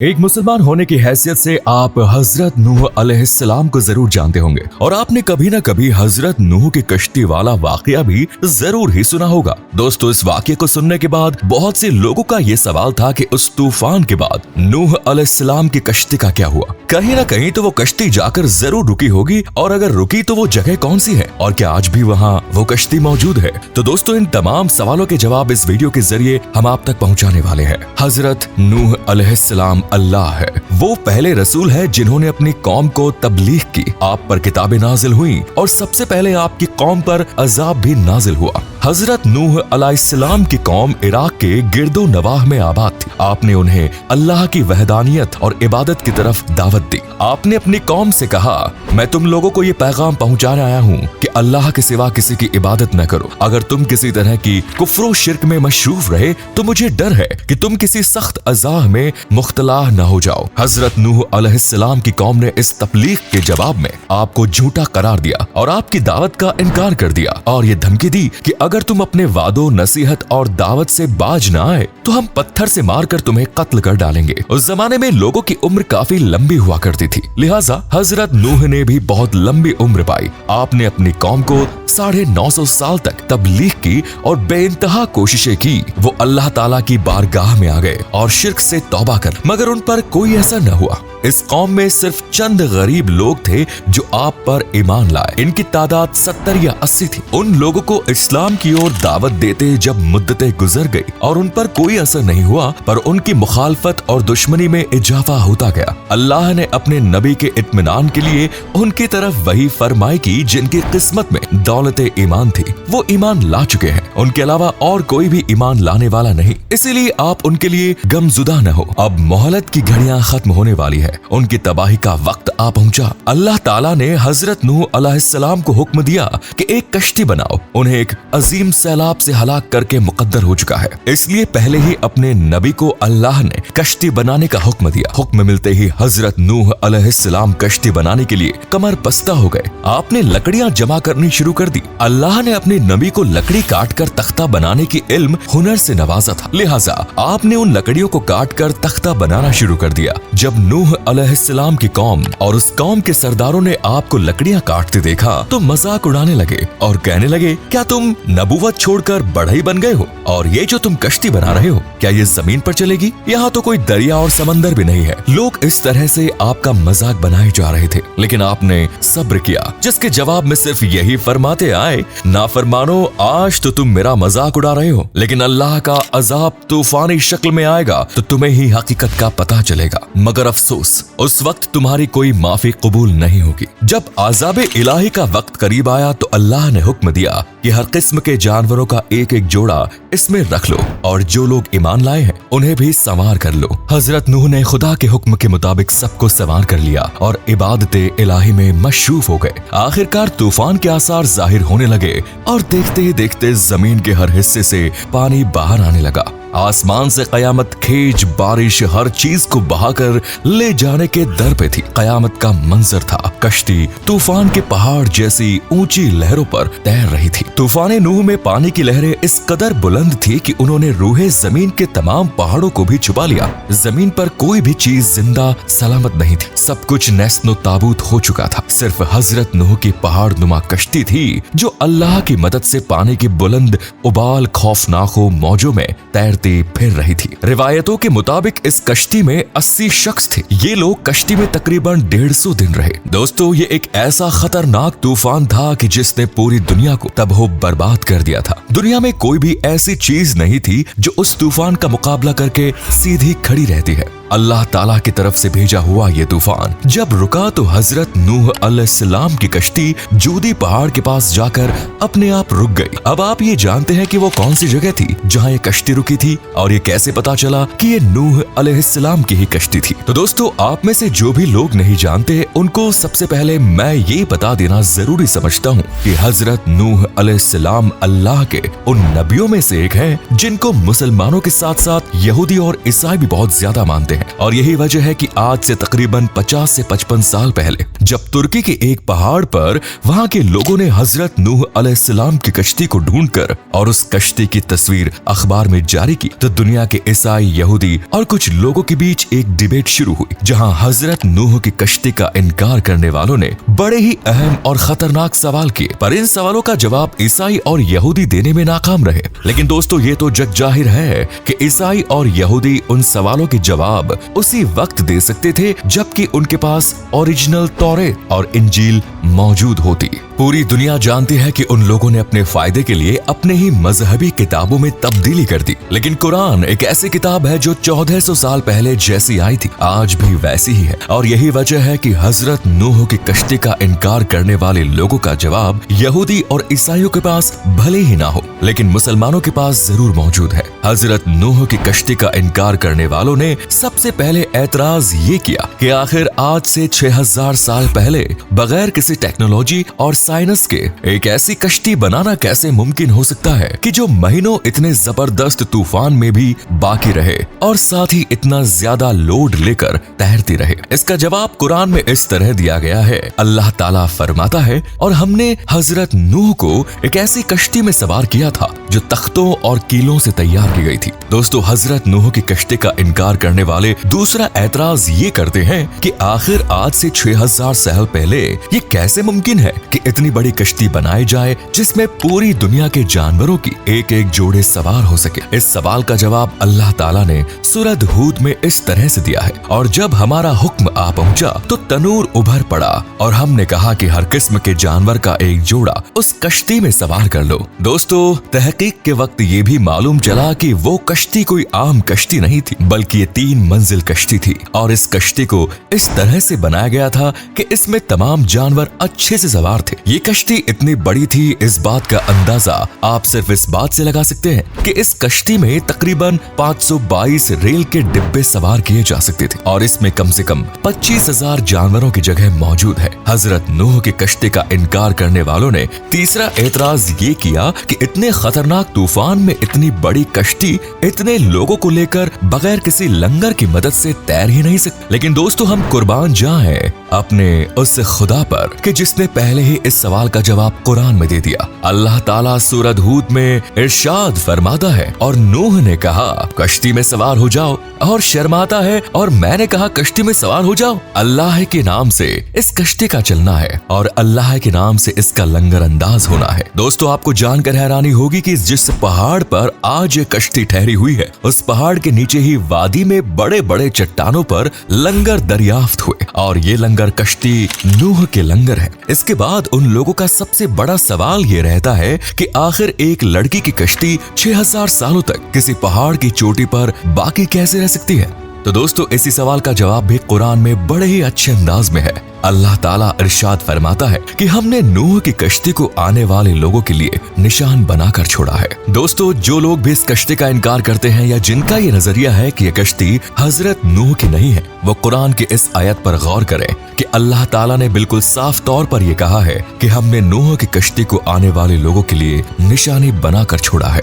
एक मुसलमान होने की हैसियत से आप हजरत नूह अलैहिस्सलाम को जरूर जानते होंगे और आपने कभी न कभी हजरत नूह की कश्ती वाला वाकया भी जरूर ही सुना होगा। दोस्तों, इस वाकये को सुनने के बाद बहुत से लोगों का ये सवाल था कि उस तूफान के बाद नूह अलैहिस्सलाम की कश्ती का क्या हुआ। कहीं न कहीं तो वो कश्ती जाकर जरूर रुकी होगी, और अगर रुकी तो वो जगह कौन सी है और क्या आज भी वहाँ वो कश्ती मौजूद है। तो दोस्तों, इन तमाम सवालों के जवाब इस वीडियो के जरिए हम आप तक पहुँचाने वाले हैं। हजरत नूह अलैहिस्सलाम अल्लाह है, वो पहले रसूल है जिन्होंने अपनी कौम को तबलीग की। आप पर किताबें नाजिल हुई और सबसे पहले आपकी कौम पर अजाब भी नाजिल हुआ। हजरत नूह अलैहिस्सलाम की कौम इराक के गिरदो नवाह में आबाद थी। आपने उन्हें अल्लाह की वहदानियत और इबादत की तरफ दावत दी। आपने अपनी कौम से कहा, मैं तुम लोगों को ये पैगाम पहुंचाने आया हूँ कि अल्लाह के सिवा किसी की इबादत न करो। अगर तुम किसी तरह की कुफ्र शिर्क में मशरूफ रहे तो मुझे डर है कि तुम किसी सख्त अज़ाब में मुख्तला न हो जाओ। हजरत नूह अलैहिस्सलाम की कौम ने इस तबलीग के जवाब में आपको झूठा करार दिया और आपकी दावत का इनकार कर दिया और ये धमकी दी कि अगर तुम अपने वादों, नसीहत और दावत से बाज न आए तो हम पत्थर से मारकर तुम्हें कत्ल कर डालेंगे। उस जमाने में लोगों की उम्र काफी लंबी हुआ करती थी, लिहाजा हजरत नूह ने भी बहुत लंबी उम्र पाई। आपने अपनी कौम को 950 साल तक तबलीग की और बेइंतहा कोशिशें की। वो अल्लाह ताला की बारगाह में आ गए और शिर्क से तौबा कर, मगर उन पर कोई असर न हुआ। इस कौम में सिर्फ चंद गरीब लोग थे जो आप पर ईमान लाए। इनकी तादाद 70 या 80 थी। उन लोगों को इस्लाम की ओर दावत देते जब मुद्दतें गुजर गई और उन पर कोई असर नहीं हुआ, पर उनकी मुखालफत और दुश्मनी में इजाफा होता गया। अल्लाह ने अपने नबी के इत्मीनान के लिए उनकी तरफ वही फरमाई की जिनकी किस्मत में दौलत ईमान थी। वो ईमान ला चुके हैं, उनके अलावा और कोई भी ईमान लाने वाला नहीं। इसीलिए आप उनके लिए गमजुदा न हो। अब मोहलत की घड़ियां खत्म होने वाली है, उनकी तबाही का वक्त आ पहुंचा। अल्लाह ताला ने हजरत नूह अलैहिस्सलाम को हुक्म दिया कि एक कश्ती बनाओ। उन्हें एक अजीम सैलाब से हलाक करके मुकद्दर हो चुका है, इसलिए पहले ही अपने नबी को अल्लाह ने कश्ती बनाने का हुक्म दिया। हुक्म मिलते ही हजरत नूह अलैहिस्सलाम कश्ती बनाने के लिए कमर बस्ता हो गए। आपने लकड़ियां जमा करनी शुरू कर दी। अल्लाह ने अपने नबी को लकड़ी काट कर तख्ता बनाने की इल्म हुनर से नवाजा था, लिहाजा आपने उन लकड़ियों को काट कर तख्ता बनाना शुरू कर दिया। जब नूह अलैहिस्सलाम की कौम और उस कौम के सरदारों ने आपको लकड़ियां काटते देखा तो मजाक उड़ाने लगे और कहने लगे, क्या तुम नबूवत छोड़कर बढ़ई बन गए हो? और ये जो तुम कश्ती बना रहे हो, क्या ये जमीन पर चलेगी? यहाँ तो कोई दरिया और समंदर भी नहीं है। लोग इस तरह से आपका मजाक बनाए जा रहे थे, लेकिन आपने सब्र किया, जिसके जवाब में सिर्फ यही फरमाते आए, नाफरमानो, आज तो तुम मेरा मजाक उड़ा रहे हो, लेकिन अल्लाह का अजाब तूफानी शक्ल में आएगा तो तुम्हें ही हकीकत का पता चलेगा। मगर अफसोस, उस वक्त तुम्हारी कोई माफी कबूल नहीं होगी। जब आज़ाब इलाही का वक्त करीब आया तो अल्लाह ने हुक्म दिया कि हर किस्म के जानवरों का एक एक जोड़ा इसमें रख लो और जो लोग ईमान लाए हैं उन्हें भी संवार कर लो। हजरत नूह ने खुदा के हुक्म के मुताबिक सबको संवार कर लिया और इबादत इलाही में मशरूफ हो गए। आखिरकार तूफान के आसार जाहिर होने लगे और देखते ही देखते जमीन के हर हिस्से से पानी बाहर आने लगा। आसमान से कयामत, खेज, बारिश हर चीज को बहाकर ले जाने के दर पे थी। कयामत का मंजर था। कश्ती तूफान के पहाड़ जैसी ऊंची लहरों पर तैर रही थी। तूफान नूह में पानी की लहरें इस कदर बुलंद थी कि उन्होंने रूहे जमीन के तमाम पहाड़ों को भी छुपा लिया। जमीन पर कोई भी चीज जिंदा सलामत नहीं थी। सब कुछ नेस्तनो ताबूत हो चुका था। सिर्फ हजरत नूह की पहाड़ नुमा कश्ती थी जो अल्लाह की मदद से पानी की बुलंद उबाल खौफनाक मौजों में तैर फिर रही थी। रिवायतों के मुताबिक इस कश्ती में 80 शख्स थे। ये लोग कश्ती में तकरीबन 150 दिन रहे। दोस्तों, ये एक ऐसा खतरनाक तूफान था कि जिसने पूरी दुनिया को तबाह बर्बाद कर दिया था। दुनिया में कोई भी ऐसी चीज नहीं थी जो उस तूफान का मुकाबला करके सीधी खड़ी रहती है। अल्लाह ताला की तरफ से भेजा हुआ ये तूफान जब रुका तो हजरत नूह अलैहिस्सलाम की कश्ती जूदी पहाड़ के पास जाकर अपने आप रुक गई। अब आप ये जानते हैं कि वो कौन सी जगह थी जहाँ ये कश्ती रुकी थी, और ये कैसे पता चला कि ये नूह अलैहिस्सलाम की ही कश्ती थी। तो दोस्तों, आप में से जो भी लोग नहीं जानते उनको सबसे पहले मैं ये बता देना जरूरी समझता हूँ कि हजरत नूह अलैहिस्सलाम अल्लाह के उन नबियों में से एक हैं जिनको मुसलमानों के साथ साथ यहूदी और ईसाई भी बहुत ज्यादा मानते हैं। हैं। और यही वजह है कि आज से तकरीबन 50 से 55 साल पहले जब तुर्की के एक पहाड़ पर वहां के लोगों ने हजरत नूह अलैहिस्सलाम की कश्ती को ढूंढकर और उस कश्ती की तस्वीर अखबार में जारी की, तो दुनिया के ईसाई, यहूदी और कुछ लोगों के बीच एक डिबेट शुरू हुई, जहां हजरत नूह की कश्ती का इनकार करने वालों ने बड़े ही अहम और खतरनाक सवाल किए, पर इन सवालों का जवाब ईसाई और यहूदी देने में नाकाम रहे। लेकिन दोस्तों, ये तो जग जाहिर है कि ईसाई और यहूदी उन सवालों के जवाब उसी वक्त दे सकते थे जबकि उनके पास ओरिजिनल तौरेत और इंजील मौजूद होती। पूरी दुनिया जानती है कि उन लोगों ने अपने फायदे के लिए अपने ही मजहबी किताबों में तब्दीली कर दी, लेकिन कुरान एक ऐसी किताब है जो 1400 साल पहले जैसी आई थी आज भी वैसी ही है। और यही वजह है कि हजरत नूह की कश्ती का इनकार करने वाले लोगों का जवाब यहूदी और ईसाइयों के पास भले ही ना हो, लेकिन मुसलमानों के पास जरूर मौजूद है। हजरत नूह की कश्ती का इनकार करने वालों ने सबसे पहले एतराज ये किया कि आखिर आज से 6000 साल पहले बगैर किसी टेक्नोलॉजी और साइंस के एक ऐसी कश्ती बनाना कैसे मुमकिन हो सकता है कि जो महीनों इतने जबरदस्त तूफान में भी बाकी रहे और साथ ही इतना ज्यादा लोड लेकर तैरती रहे। इसका जवाब कुरान में इस तरह दिया गया है। अल्लाह ताला फरमाता है, और हमने हजरत नूह को एक ऐसी कश्ती में सवार किया था जो तख्तों और कीलों से तैयार की गई थी। दोस्तों, हजरत नूह की कश्ती का इनकार करने वाले दूसरा एतराज ये करते हैं कि आखिर आज से 6000 साल पहले ये कैसे मुमकिन है कि इतनी बड़ी कश्ती बनाई जाए जिसमें पूरी दुनिया के जानवरों की एक एक जोड़े सवार हो सके। इस सवाल का जवाब अल्लाह ताला ने सूरह हूद में इस तरह से दिया है, और जब हमारा हुक्म आ पहुंचा तो तनूर उभर पड़ा और हमने कहा कि हर किस्म के जानवर का एक जोड़ा उस कश्ती में सवार कर लो। दोस्तों, तहकीक के वक्त ये भी मालूम चला कि वो कश्ती कोई आम कश्ती नहीं थी, बल्कि ये 3 मंजिल कश्ती थी, और इस कश्ती को इस तरह से बनाया गया था कि इसमें तमाम जानवर अच्छे से सवार थे। ये कश्ती इतनी बड़ी थी, इस बात का अंदाजा आप सिर्फ इस बात से लगा सकते हैं कि इस कश्ती में तकरीबन 522 रेल के डिब्बे सवार किए जा सकते थे, और इसमें कम से कम 25,000 जानवरों की जगह मौजूद है। हजरत नूह की कश्ती का इनकार करने वालों ने तीसरा एतराज ये किया कि इतने खतरनाक तूफान में इतनी बड़ी कश्ती इतने लोगों को लेकर बगैर किसी लंगर की मदद से तैर ही नहीं सकती। लेकिन दोस्तों, हम कुर्बान जाएं अपने उस खुदा पर कि जिसने पहले ही इस सवाल का जवाब कुरान में दे दिया। अल्लाह ताला सूरह हूद में इरशाद फरमाता है, और नूह ने कहा कश्ती में सवार हो जाओ, और शर्माता है और मैंने कहा कश्ती में सवार हो जाओ। अल्लाह के नाम से इस कश्ती का चलना है और अल्लाह के नाम से इसका लंगर अंदाज होना है। दोस्तों, आपको जानकर हैरानी होगी कि जिस पहाड़ पर आज ये कश्ती ठहरी हुई है, उस पहाड़ के नीचे ही वादी में बड़े बड़े चट्टानों पर लंगर दरियाफ्त हुए, और ये लंगर कश्ती नूह के लंगर है। इसके बाद उन लोगों का सबसे बड़ा सवाल ये रहता है कि आखिर एक लड़की की कश्ती 6000 सालों तक किसी पहाड़ की चोटी पर बाकी कैसे रह सकती है। तो दोस्तों, इसी सवाल का जवाब भी कुरान में बड़े ही अच्छे अंदाज में है। अल्लाह ताला इरशाद फरमाता है कि हमने नूह की कश्ती को आने वाले लोगों के लिए निशान बनाकर छोड़ा है। दोस्तों, जो लोग भी इस कश्ती का इनकार करते हैं या जिनका ये नजरिया है कि ये कश्ती हजरत नूह की नहीं है, वो कुरान की इस आयत पर गौर करें कि अल्लाह ताला ने बिल्कुल साफ तौर पर यह कहा है कि हमने नूह की कश्ती को आने वाले लोगों के लिए निशानी बनाकर छोड़ा है।